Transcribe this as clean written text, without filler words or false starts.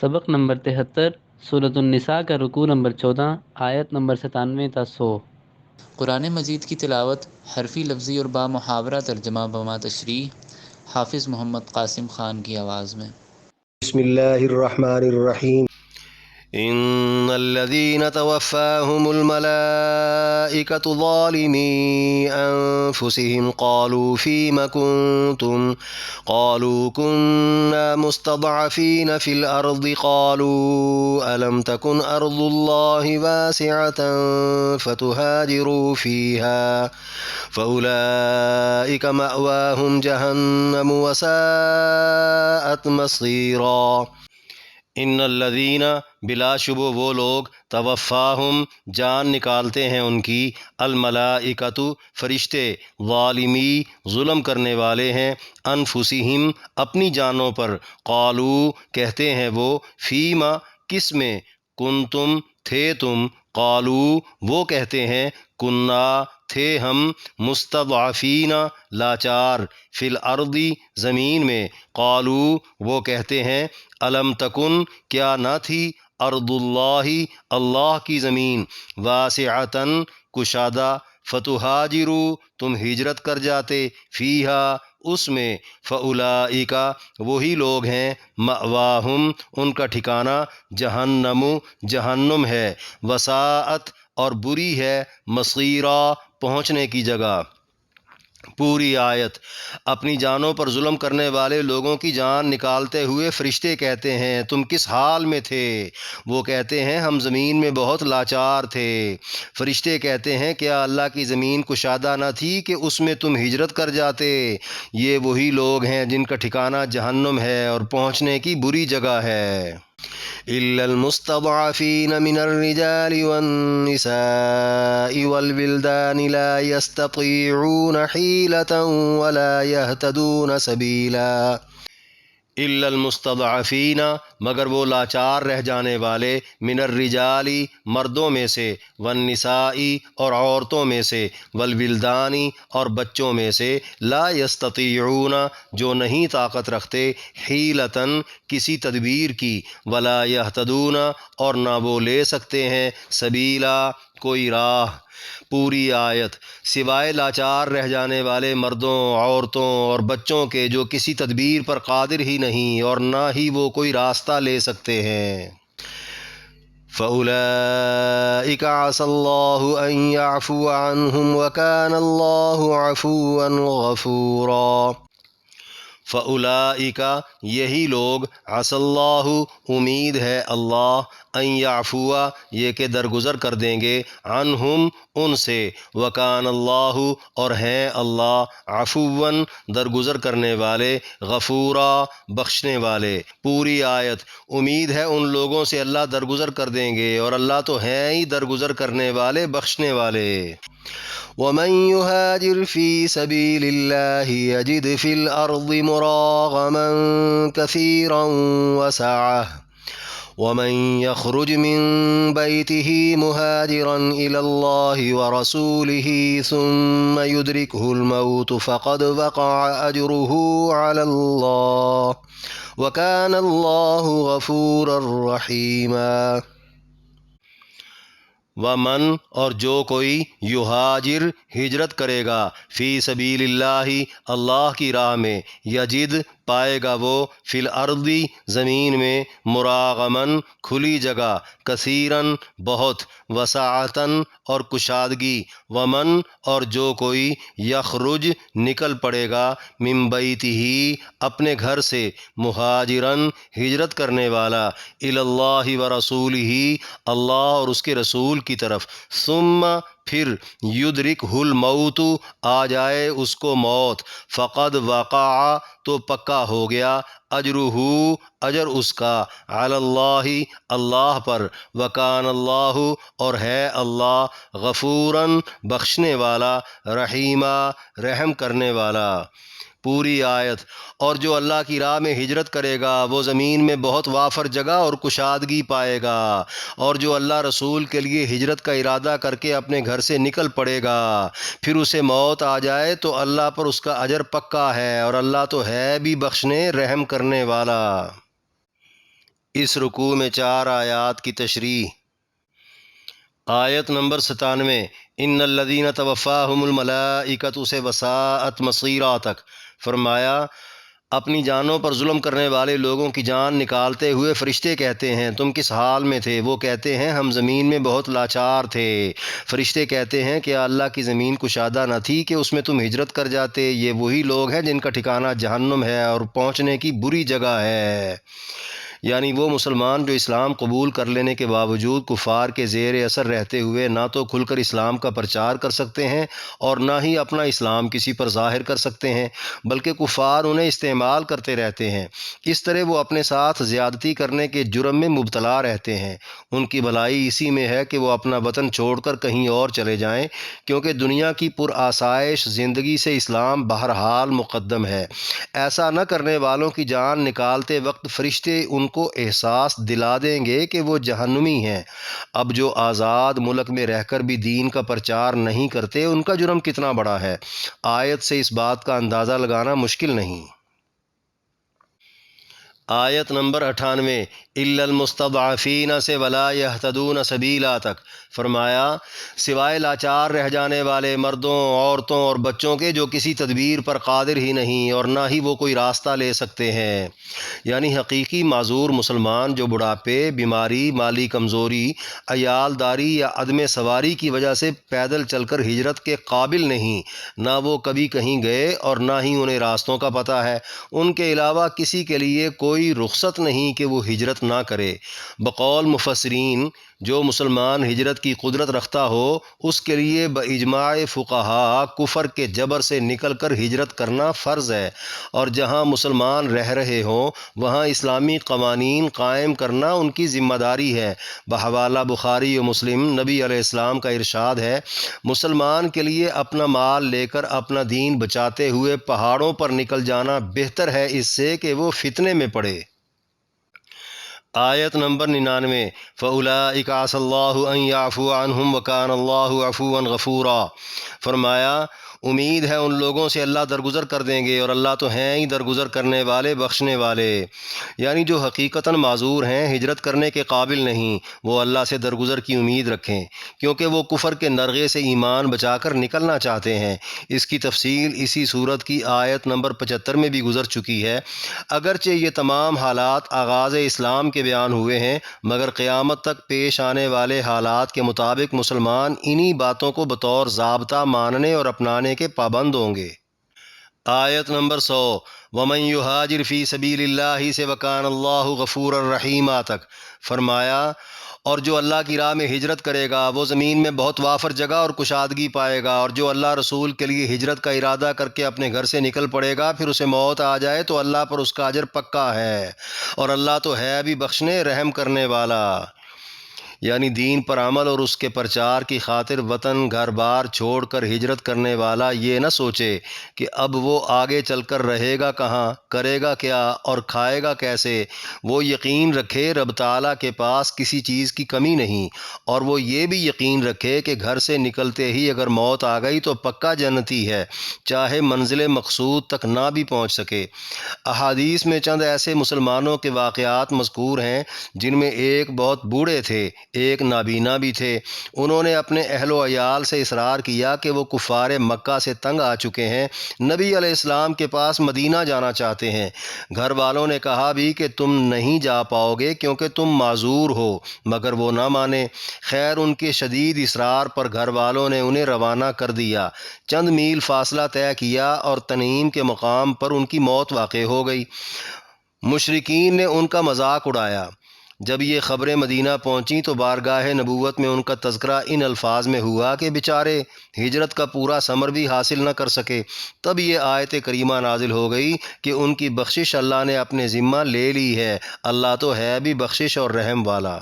سبق نمبر 73 سورۃ النساء کا رکوع نمبر 14 آیت نمبر 97 تا 100۔ قرآن مجید کی تلاوت حرفی لفظی اور با محاورہ ترجمہ بما تشریح حافظ محمد قاسم خان کی آواز میں۔ بسم اللہ الرحمن الرحیم۔ ان الذين توفاهم الملائكة ظالمي انفسهم قالوا فيم كنتم قالوا كنا مستضعفين في الارض قالوا الم تكن ارض الله واسعة فتهاجروا فيها فاولئك مأواهم جهنم وساءت مصيرا۔ ان الذین بلا شبہ وہ لوگ توفاہم جان نکالتے ہیں ان کی الملائکۃ فرشتے ظالمی ظلم کرنے والے ہیں انفسہم اپنی جانوں پر قالو کہتے ہیں وہ فیما کس میں کنتم تھے تم قالو وہ کہتے ہیں کننا تھے ہم مستضعفین لاچار فی الارض زمین میں قالو وہ کہتے ہیں الم تکن کیا نہ تھی ارض اللہ اللہ کی زمین واسعتاً کشادہ فتہاجروا تم ہجرت کر جاتے فیہا اس میں فاولئک وہی لوگ ہیں مأواہم ان کا ٹھکانہ جہنم جہنم ہے وساءت اور بری ہے مصیرا پہنچنے کی جگہ۔ پوری آیت۔ اپنی جانوں پر ظلم کرنے والے لوگوں کی جان نکالتے ہوئے فرشتے کہتے ہیں تم کس حال میں تھے؟ وہ کہتے ہیں ہم زمین میں بہت لاچار تھے۔ فرشتے کہتے ہیں کیا اللہ کی زمین کشادہ نہ تھی کہ اس میں تم ہجرت کر جاتے؟ یہ وہی لوگ ہیں جن کا ٹھکانہ جہنم ہے اور پہنچنے کی بری جگہ ہے۔ إلا المستضعفين من الرجال والنساء والولدان لا يستطيعون حيلة ولا يهتدون سبيلا۔ إلا المستضعفین مگر وہ لاچار رہ جانے والے من الرجال مردوں میں سے والنساء اور عورتوں میں سے والولدان اور بچوں میں سے لا یستطیعون جو نہیں طاقت رکھتے حیلتاً کسی تدبیر کی ولا یہتدون اور نہ وہ لے سکتے ہیں سبیلا کوئی راہ۔ پوری آیت۔ سوائے لاچار رہ جانے والے مردوں عورتوں اور بچوں کے جو کسی تدبیر پر قادر ہی نہیں اور نہ ہی وہ کوئی راستہ لے سکتے ہیں۔ فَأُولَئِكَ عَسَى اللَّهُ أَن يَعْفُوَ عَنْهُمْ وَكَانَ اللَّهُ عَفُوًّا غَفُورًا۔ فَأُولَئِكَ یہی لوگ عَسَى اللَّهُ امید ہے اللہ ان یعفو یہ کہ درگزر کر دیں گے عنہم ان سے وکان اللہ اور ہیں اللہ عفواً درگزر کرنے والے غفورا بخشنے والے۔ پوری آیت۔ امید ہے ان لوگوں سے اللہ درگزر کر دیں گے اور اللہ تو ہیں ہی درگزر کرنے والے بخشنے والے۔ ومن يهاجر في سبيل الله يجد في الأرض مراغما كثيرا وسعة ومن يخرج من بيته مهاجرا إلى الله ورسوله ثم يدركه الموت فقد وقع أجره على الله وكان الله غفورا رحيما۔ ومن اور جو کوئی یہاجر ہجرت کرے گا فی سبیل اللہ اللہ کی راہ میں یجد پائے گا وہ فی الارض زمین میں مراغمن کھلی جگہ کثیرن بہت وسعتن اور کشادگی ومن اور جو کوئی یخرج نکل پڑے گا من بیتہ اپنے گھر سے مہاجرن ہجرت کرنے والا الی اللہ ورسولہ اللہ اور اس کے رسول کی طرف ثم پھر یدرکہ الموت آ جائے اس کو موت فقد وقع تو پکا ہو گیا اجرہ اجر اس کا علی اللہ اللہ پر وکان اللہ اور ہے اللہ غفوراً بخشنے والا رحیمہ رحم کرنے والا۔ پوری آیت۔ اور جو اللہ کی راہ میں ہجرت کرے گا وہ زمین میں بہت وافر جگہ اور کشادگی پائے گا، اور جو اللہ رسول کے لیے ہجرت کا ارادہ کر کے اپنے گھر سے نکل پڑے گا پھر اسے موت آ جائے تو اللہ پر اس کا اجر پکا ہے اور اللہ تو ہے بھی بخشنے رحم کرنے والا۔ اس رکوع میں 4 آیات کی تشریح۔ آیت نمبر 97، ان الذین توفاہم الملائکۃ سے وساءت مصیرا تک فرمایا اپنی جانوں پر ظلم کرنے والے لوگوں کی جان نکالتے ہوئے فرشتے کہتے ہیں تم کس حال میں تھے؟ وہ کہتے ہیں ہم زمین میں بہت لاچار تھے۔ فرشتے کہتے ہیں کہ اللہ کی زمین کشادہ نہ تھی کہ اس میں تم ہجرت کر جاتے؟ یہ وہی لوگ ہیں جن کا ٹھکانہ جہنم ہے اور پہنچنے کی بری جگہ ہے۔ یعنی وہ مسلمان جو اسلام قبول کر لینے کے باوجود کفار کے زیر اثر رہتے ہوئے نہ تو کھل کر اسلام کا پرچار کر سکتے ہیں اور نہ ہی اپنا اسلام کسی پر ظاہر کر سکتے ہیں، بلکہ کفار انہیں استعمال کرتے رہتے ہیں۔ اس طرح وہ اپنے ساتھ زیادتی کرنے کے جرم میں مبتلا رہتے ہیں۔ ان کی بھلائی اسی میں ہے کہ وہ اپنا وطن چھوڑ کر کہیں اور چلے جائیں، کیونکہ دنیا کی پرآسائش زندگی سے اسلام بہرحال مقدم ہے۔ ایسا نہ کرنے والوں کی جان نکالتے وقت فرشتے ان کو احساس دلا دیں گے کہ وہ جہنمی ہیں۔ اب جو آزاد ملک میں رہ کر بھی دین کا پرچار نہیں کرتے ان کا جرم کتنا بڑا ہے۔ آیت سے اس بات کا اندازہ لگانا مشکل نہیں۔ آیت نمبر 98، الا المستضعفین سے ولا یہتدون سبیلا تک فرمایا سوائے لاچار رہ جانے والے مردوں، عورتوں اور بچوں کے جو کسی تدبیر پر قادر ہی نہیں اور نہ ہی وہ کوئی راستہ لے سکتے ہیں۔ یعنی حقیقی معذور مسلمان جو بڑھاپے، بیماری، مالی کمزوری، عیال داری یا عدم سواری کی وجہ سے پیدل چل کر ہجرت کے قابل نہیں، نہ وہ کبھی کہیں گئے اور نہ ہی انہیں راستوں کا پتہ ہے، ان کے علاوہ کسی کے لیے کوئی رخصت نہیں کہ وہ ہجرت نہ کرے۔ بقول مفسرین جو مسلمان ہجرت کی قدرت رکھتا ہو اس کے لیے باجماع فقہا کفر کے جبر سے نکل کر ہجرت کرنا فرض ہے، اور جہاں مسلمان رہ رہے ہوں وہاں اسلامی قوانین قائم کرنا ان کی ذمہ داری ہے۔ بحوالہ بخاری و مسلم نبی علیہ السلام کا ارشاد ہے مسلمان کے لیے اپنا مال لے کر اپنا دین بچاتے ہوئے پہاڑوں پر نکل جانا بہتر ہے اس سے کہ وہ فتنے میں پڑے۔ آیت نمبر 99، فَأُولَٰئِكَ عَسَى اللَّهُ أَن يَعْفُوَ عَنْهُمْ وَكَانَ اللَّهُ عَفُوًّا غَفُورًا فرمایا امید ہے ان لوگوں سے اللہ درگزر کر دیں گے اور اللہ تو ہیں ہی درگزر کرنے والے، بخشنے والے۔ یعنی جو حقیقتاً معذور ہیں، ہجرت کرنے کے قابل نہیں، وہ اللہ سے درگزر کی امید رکھیں، کیونکہ وہ کفر کے نرغے سے ایمان بچا کر نکلنا چاہتے ہیں۔ اس کی تفصیل اسی صورت کی آیت نمبر 75 میں بھی گزر چکی ہے۔ اگرچہ یہ تمام حالات آغاز اسلام کے بیان ہوئے ہیں، مگر قیامت تک پیش آنے والے حالات کے مطابق مسلمان انہی باتوں کو بطور ضابطہ ماننے اور اپنانے کے پابند ہوں گے۔ آیت نمبر 100، وَمَن يُهَاجِرْ فِي سَبِيلِ اللَّهِ سے وَكَانَ اللَّهُ غَفُورًا رَحِيمًا تک فرمایا اور جو اللہ کی راہ میں ہجرت کرے گا وہ زمین میں بہت وافر جگہ اور کشادگی پائے گا، اور جو اللہ رسول کے لیے ہجرت کا ارادہ کر کے اپنے گھر سے نکل پڑے گا پھر اسے موت آ جائے تو اللہ پر اس کا اجر پکا ہے، اور اللہ تو ہے بھی بخشنے رحم کرنے والا۔ یعنی دین پر عمل اور اس کے پرچار کی خاطر وطن گھر بار چھوڑ کر ہجرت کرنے والا یہ نہ سوچے کہ اب وہ آگے چل کر رہے گا کہاں، کرے گا کیا اور کھائے گا کیسے۔ وہ یقین رکھے رب تعالیٰ کے پاس کسی چیز کی کمی نہیں، اور وہ یہ بھی یقین رکھے کہ گھر سے نکلتے ہی اگر موت آ گئی تو پکا جنتی ہے، چاہے منزل مقصود تک نہ بھی پہنچ سکے۔ احادیث میں چند ایسے مسلمانوں کے واقعات مذکور ہیں جن میں ایک بہت بوڑھے تھے، ایک نابینا بھی تھے۔ انہوں نے اپنے اہل و عیال سے اصرار کیا کہ وہ کفار مکہ سے تنگ آ چکے ہیں، نبی علیہ السلام کے پاس مدینہ جانا چاہتے ہیں۔ گھر والوں نے کہا بھی کہ تم نہیں جا پاؤ گے کیونکہ تم معذور ہو، مگر وہ نہ مانے۔ خیر ان کے شدید اصرار پر گھر والوں نے انہیں روانہ کر دیا۔ چند میل فاصلہ طے کیا اور تنعیم کے مقام پر ان کی موت واقع ہو گئی۔ مشرکین نے ان کا مذاق اڑایا۔ جب یہ خبریں مدینہ پہنچیں تو بارگاہ نبوت میں ان کا تذکرہ ان الفاظ میں ہوا کہ بیچارے ہجرت کا پورا ثمر بھی حاصل نہ کر سکے۔ تب یہ آیت کریمہ نازل ہو گئی کہ ان کی بخشش اللہ نے اپنے ذمہ لے لی ہے، اللہ تو ہے بھی بخشش اور رحم والا۔